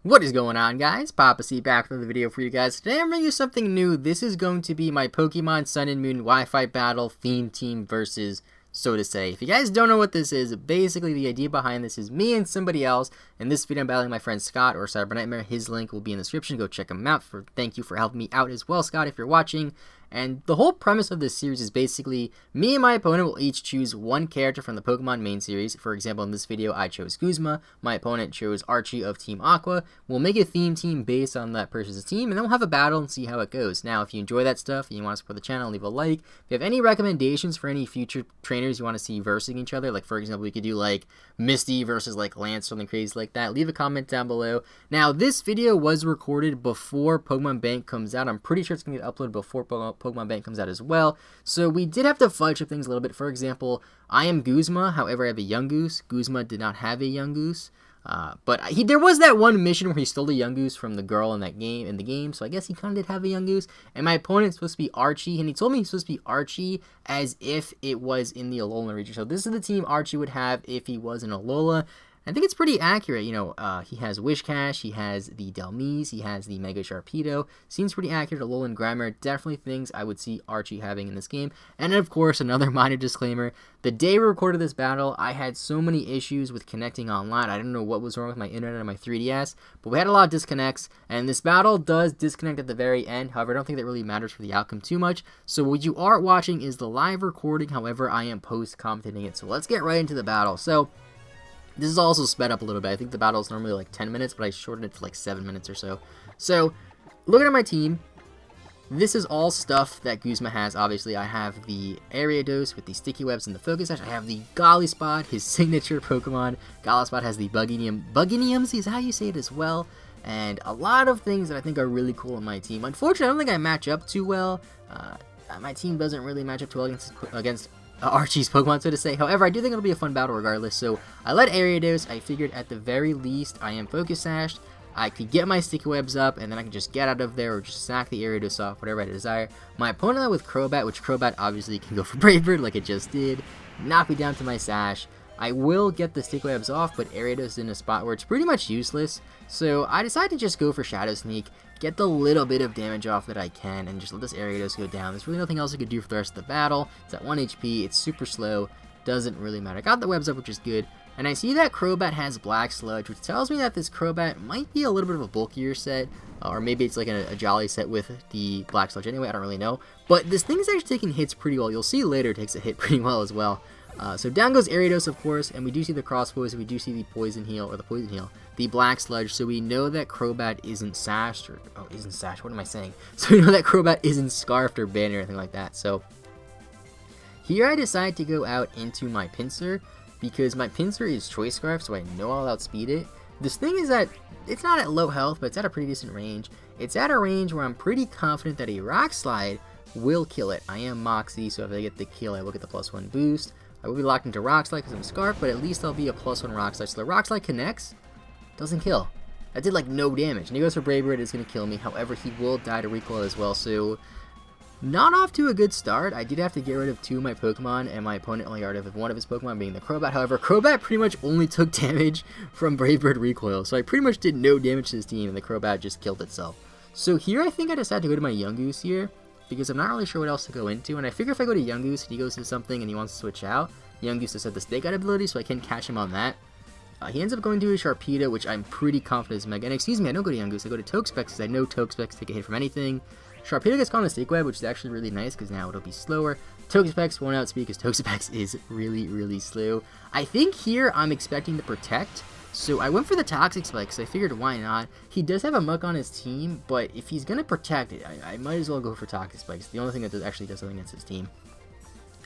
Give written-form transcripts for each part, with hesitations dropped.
What is going on, guys? Papa C back with the video for you guys. Today I'm bringing you something new. This is going to be my Pokemon Sun and Moon Wi-Fi battle theme team versus, so to say. If you guys don't know what this is, basically the idea behind this is me and somebody else. In this video I'm battling my friend Scott or Cyber Nightmare. His link will be in the description. Go check him out. Thank you for helping me out as well, Scott, if you're watching. And the whole premise of this series is basically me and my opponent will each choose one character from the Pokemon main series. For example, in this video, I chose Guzma. My opponent chose Archie of Team Aqua. We'll make a theme team based on that person's team, and then we'll have a battle and see how it goes. Now, if you enjoy that stuff and you want to support the channel, leave a like. If you have any recommendations for any future trainers you want to see versing each other, like for example, we could do like Misty versus like Lance, something crazy like that, leave a comment down below. Now, this video was recorded before Pokemon Bank comes out. I'm pretty sure it's going to get uploaded before Pokemon Bank comes out as well. So we did have to fudge up things a little bit. For example, I am Guzma, however I have a young goose. Guzma did not have a young goose. But there was that one mission where he stole a young goose from the girl in the game, so I guess he kind of did have a young goose. And my opponent's supposed to be Archie, and he told me he's supposed to be Archie as if it was in the Alola region. So this is the team Archie would have if he was in Alola. I think it's pretty accurate. You know, he has Wishcash, he has the Dhelmise, he has the Mega Sharpedo. Seems pretty accurate. Alolan Grammar, definitely things I would see Archie having in this game. And of course, another minor disclaimer, the day we recorded this battle, I had so many issues with connecting online. I don't know what was wrong with my internet and my 3DS, but we had a lot of disconnects, and this battle does disconnect at the very end. However, I don't think that really matters for the outcome too much. So what you are watching is the live recording. However, I am post-commentating it. So let's get right into the battle. So this is also sped up a little bit. I think the battle is normally like 10 minutes, but I shortened it to like 7 minutes or so. So, looking at my team, this is all stuff that Guzma has. Obviously, I have the Gyarados with the sticky webs and the focus sash. I have the Gollyspot, his signature Pokemon. Gollyspot has the Bugginiums is how you say it as well. And a lot of things that I think are really cool on my team. Unfortunately, I don't think I match up too well. My team doesn't really match up too well against Archie's Pokemon, so to say. However, I do think it'll be a fun battle regardless. So I let Gyarados. I figured at the very least I am focus sashed. I could get my sticky webs up, and then I can just get out of there or just sack the Gyarados off, whatever I desire. My opponent with Crobat, which Crobat obviously can go for Brave Bird like it just did, knock me down to my sash. I will get the stick webs off, but Gyarados is in a spot where it's pretty much useless. So I decided to just go for Shadow Sneak, get the little bit of damage off that I can, and just let this Gyarados go down. There's really nothing else I could do for the rest of the battle. It's at 1 HP, it's super slow, doesn't really matter. I got the webs up, which is good. And I see that Crobat has Black Sludge, which tells me that this Crobat might be a little bit of a bulkier set, or maybe it's like a Jolly set with the Black Sludge anyway, I don't really know. But this thing is actually taking hits pretty well. You'll see later it takes a hit pretty well as well. So down goes Gyarados, of course, and we do see the Cross Poison, we do see the Poison Heal, the Black Sludge, so we know that Crobat isn't sashed, what am I saying? So we know that Crobat isn't scarfed or banned or anything like that. So here I decide to go out into my Pinsir, because my Pinsir is Choice Scarf, so I know I'll outspeed it. This thing is that it's not at low health, but it's at a pretty decent range. It's at a range where I'm pretty confident that a Rock Slide will kill it. I am Moxie, so if I get the kill, I will get the +1 boost. I will be locked into Rock Slide because I'm Scarf, but at least I'll be a +1 Rock Slide. So the Rock Slide connects, doesn't kill. That did like no damage. And he goes for Brave Bird, it's going to kill me. However, he will die to recoil as well, so not off to a good start. I did have to get rid of 2 of my Pokemon, and my opponent only got rid of 1 of his Pokemon, being the Crobat. However, Crobat pretty much only took damage from Brave Bird recoil, so I pretty much did no damage to his team, and the Crobat just killed itself. So here I think I decided to go to my Yungoos here, because I'm not really sure what else to go into, and I figure if I go to Yungoos and he goes to something and he wants to switch out, Yungoos does have the Stake Out ability, so I can catch him on that. He ends up going to a Sharpedo, which I'm pretty confident is Mega. And excuse me, I don't go to Yungoos, I go to Toxapex, because I know Toxapex take a hit from anything. Sharpedo gets caught on the Stake Web, which is actually really nice, because now it'll be slower. Toxapex won't outspeed, because Toxapex is really, really slow. I think here I'm expecting to protect, so I went for the Toxic Spike, because I figured why not. He does have a Muck on his team, but if he's going to protect it, I might as well go for Toxic Spike. It's the only thing that actually does something against his team.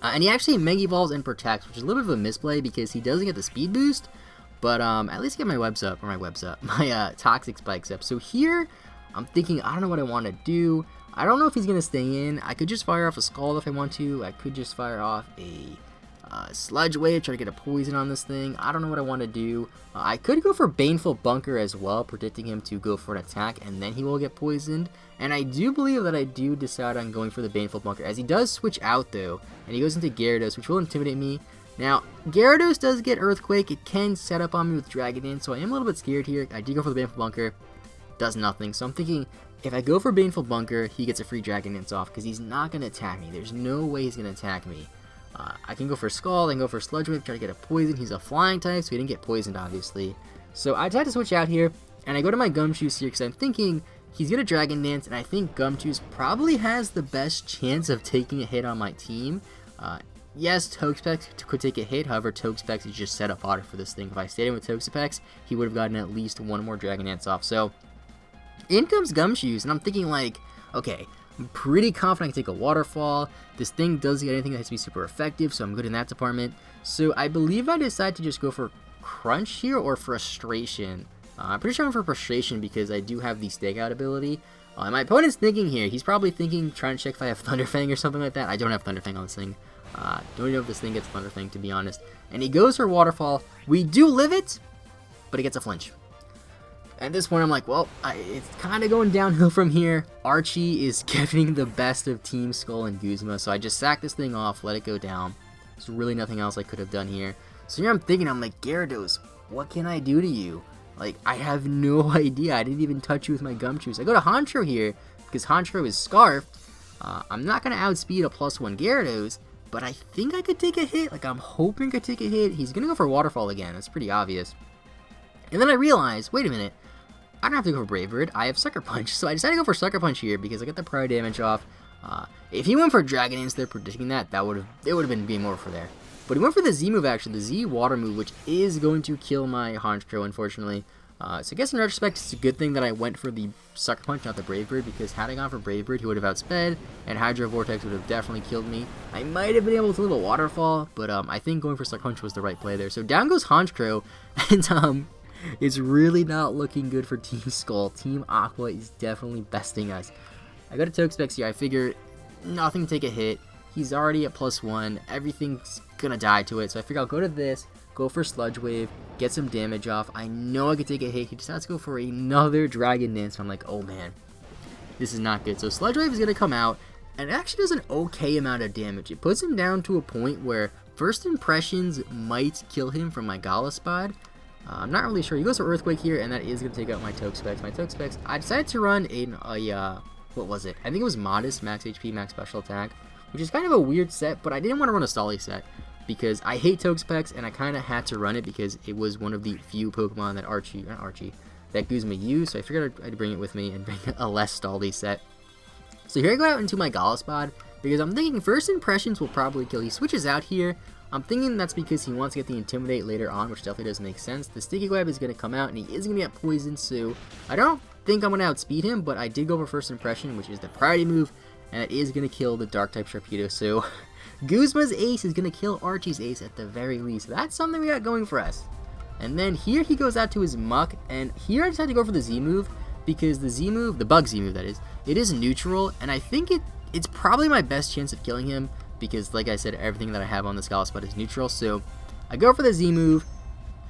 And he actually Mega Evolves and protects, which is a little bit of a misplay because he doesn't get the speed boost, but at least get my my Toxic Spikes up. So here, I'm thinking, I don't know what I want to do. I don't know if he's going to stay in. I could just fire off a Scald if I want to. I could just fire off a Sludge Wave, try to get a poison on this thing. I don't know what I want to do. I could go for Baneful Bunker as well, predicting him to go for an attack, and then he will get poisoned. And I do believe that I do decide on going for the Baneful Bunker, as he does switch out though, and he goes into Gyarados, which will intimidate me. Now, Gyarados does get Earthquake. It can set up on me with Dragon Dance, so I am a little bit scared here. I do go for the Baneful Bunker. Does nothing. So I'm thinking, if I go for Baneful Bunker, he gets a free Dragon Dance off, because he's not going to attack me. There's no way he's going to attack me. I can go for Scald, I can go for Sludge Wave, try to get a Poison. He's a Flying type, so he didn't get poisoned, obviously. So I decided to switch out here, and I go to my Gumshoos here, because I'm thinking he's going to Dragon Dance, and I think Gumshoos probably has the best chance of taking a hit on my team. Yes, Toxapex could take a hit, however, Toxapex is just set up fodder for this thing. If I stayed in with Toxapex, he would have gotten at least one more Dragon Dance off. So, in comes Gumshoos, and I'm thinking like, okay, I'm pretty confident I can take a Waterfall. This thing doesn't get anything that has to be super effective, so I'm good in that department. So, I believe I decided to just go for Crunch here, or Frustration. I'm pretty sure I'm for Frustration because I do have the Stakeout ability. My opponent's thinking here, he's probably thinking, trying to check if I have Thunder Fang or something like that. I don't have Thunder Fang on this thing. Don't even know if this thing gets Thunder Fang, to be honest. And he goes for Waterfall. We do live it, but he gets a flinch. At this point, I'm like, well, it's kind of going downhill from here. Archie is getting the best of Team Skull and Guzma, so I just sack this thing off, let it go down. There's really nothing else I could have done here. So here I'm thinking, I'm like, Gyarados, what can I do to you? Like, I have no idea. I didn't even touch you with my Gumshoos. I go to Honchkrow here, because Honchkrow is Scarfed. I'm not going to outspeed a +1 Gyarados, but I think I could take a hit. Like, I'm hoping I could take a hit. He's going to go for Waterfall again. That's pretty obvious. And then I realize, wait a minute. I don't have to go for Brave Bird. I have Sucker Punch. So I decided to go for Sucker Punch here because I got the prior damage off. If he went for Dragon Dance there, predicting that, it would have been game over for there. But he went for the Z move, actually. The Z Water move, which is going to kill my Honchkrow, unfortunately. So I guess in retrospect, it's a good thing that I went for the Sucker Punch, not the Brave Bird, because had I gone for Brave Bird, he would have outsped, and Hydro Vortex would have definitely killed me. I might have been able to live a Waterfall, but I think going for Sucker Punch was the right play there. So down goes Honchkrow, and it's really not looking good for Team Skull. Team Aqua is definitely besting us. I go to Toxapex here. I figure nothing to take a hit. He's already at +1. Everything's gonna die to it, so I figure I'll go to this, go for Sludge Wave, get some damage off. I know I could take a hit. He decides to go for another Dragon Dance. I'm like, oh man, this is not good. So Sludge Wave is going to come out, and it actually does an okay amount of damage. It puts him down to a point where First Impressions might kill him from my Gallespod. I'm not really sure. He goes for Earthquake here, and that is going to take out my Toxapex. My Toxapex, I decided to run what was it? I think it was Modest, Max HP, Max Special Attack, which is kind of a weird set, but I didn't want to run a Stally set, because I hate Toxapex, and I kind of had to run it because it was one of the few Pokemon that that Guzma used, so I figured I'd bring it with me and bring a less Stally set. So here I go out into my Gallespod, because I'm thinking First Impressions will probably kill. He switches out here. I'm thinking that's because he wants to get the Intimidate later on, which definitely doesn't make sense. The Sticky Web is going to come out, and he is going to get poisoned, so I don't think I'm going to outspeed him, but I did go for First Impression, which is the priority move, and it is going to kill the Dark-type Sharpedo, so Guzma's ace is going to kill Archie's ace at the very least. That's something we got going for us. And then here he goes out to his Muck, and here I decided to go for the Z move, because the Z move, the Bug Z move that is, it is neutral, and I think it's probably my best chance of killing him, because like I said, everything that I have on this Gallespod is neutral. So I go for the Z move,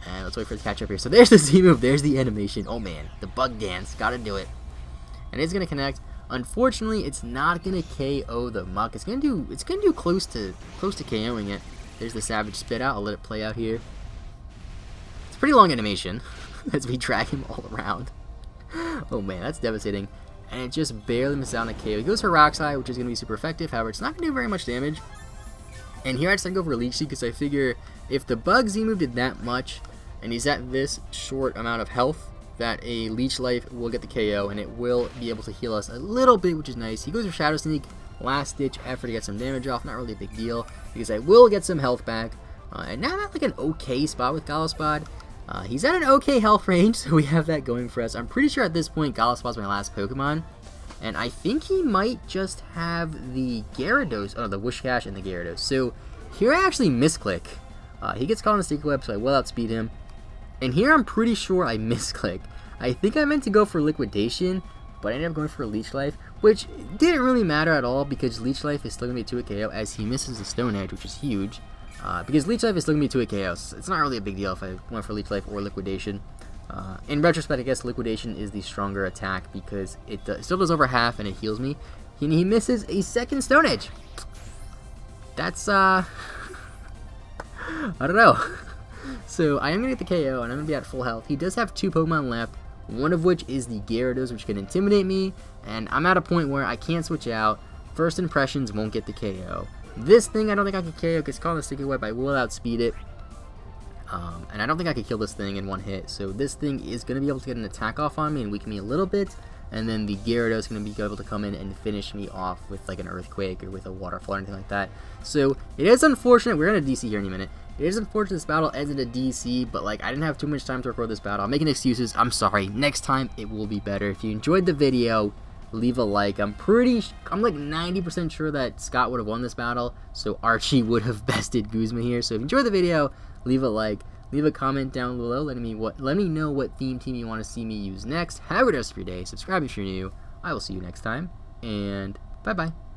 and let's wait for it to catch up here. So there's the Z move, there's the animation. Oh man, the Bug Dance, gotta do it. And it's gonna connect. Unfortunately, it's not gonna KO the Muck. It's gonna do close to KOing it. There's the Savage Spit Out. I'll let it play out here. It's a pretty long animation as we drag him all around. Oh man, that's devastating. And it just barely misses out on a KO. He goes for Rock Slide, which is going to be super effective. However, it's not going to do very much damage. And here I decided to go for Leech Seed because I figure if the Bug Z move did that much, and he's at this short amount of health, that a Leech Life will get the KO, and it will be able to heal us a little bit, which is nice. He goes for Shadow Sneak, last ditch effort to get some damage off. Not really a big deal because I will get some health back. And now I'm at like an okay spot with Gallespod. He's at an okay health range, so we have that going for us. I'm pretty sure at this point Gallespod's my last Pokemon, and I think he might just have the Gyarados, the Wishcash and the Gyarados. So here I actually misclick. He gets caught on the Sticky Web, so I will outspeed him. And here I'm pretty sure I misclick. I think I meant to go for Liquidation, but I ended up going for a Leech Life, which didn't really matter at all because Leech Life is still going to be 2 KO as he misses the Stone Edge, which is huge. Because Leech Life is still going to be 2 KO, so it's not really a big deal if I went for Leech Life or Liquidation. In retrospect, I guess Liquidation is the stronger attack because it still does over half and it heals me. And he misses a second Stone Edge. That's, I don't know. So I am going to get the KO, and I'm going to be at full health. He does have 2 Pokemon left, one of which is the Gyarados, which can intimidate me, and I'm at a point where I can't switch out. First impressions won't get the KO. This thing I don't think I can KO because it's called a Sticky Web. I will outspeed it. And I don't think I could kill this thing in one hit. So this thing is going to be able to get an attack off on me and weaken me a little bit. And then the Gyarados is going to be able to come in and finish me off with like an Earthquake or with a Waterfall or anything like that. So it is unfortunate. We're going to DC here in a minute. It is unfortunate this battle ends in a DC, but like I didn't have too much time to record this battle. I'm making excuses. I'm sorry. Next time it will be better. If you enjoyed the video, leave a like. I'm like 90% sure that Scott would have won this battle, so Archie would have bested Guzma here. So if you enjoyed the video, leave a like. Leave a comment down below let me know what theme team you want to see me use next. Have a good rest of your day. Subscribe if you're new. I will see you next time, and bye-bye.